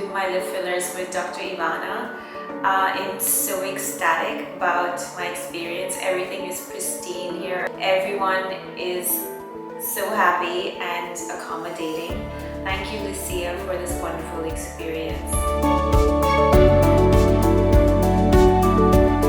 do my lip fillers with Dr. Ivana. I'm so ecstatic about my experience. Everything is pristine here. Everyone is so happy and accommodating. Thank you, Lucia, for this wonderful experience.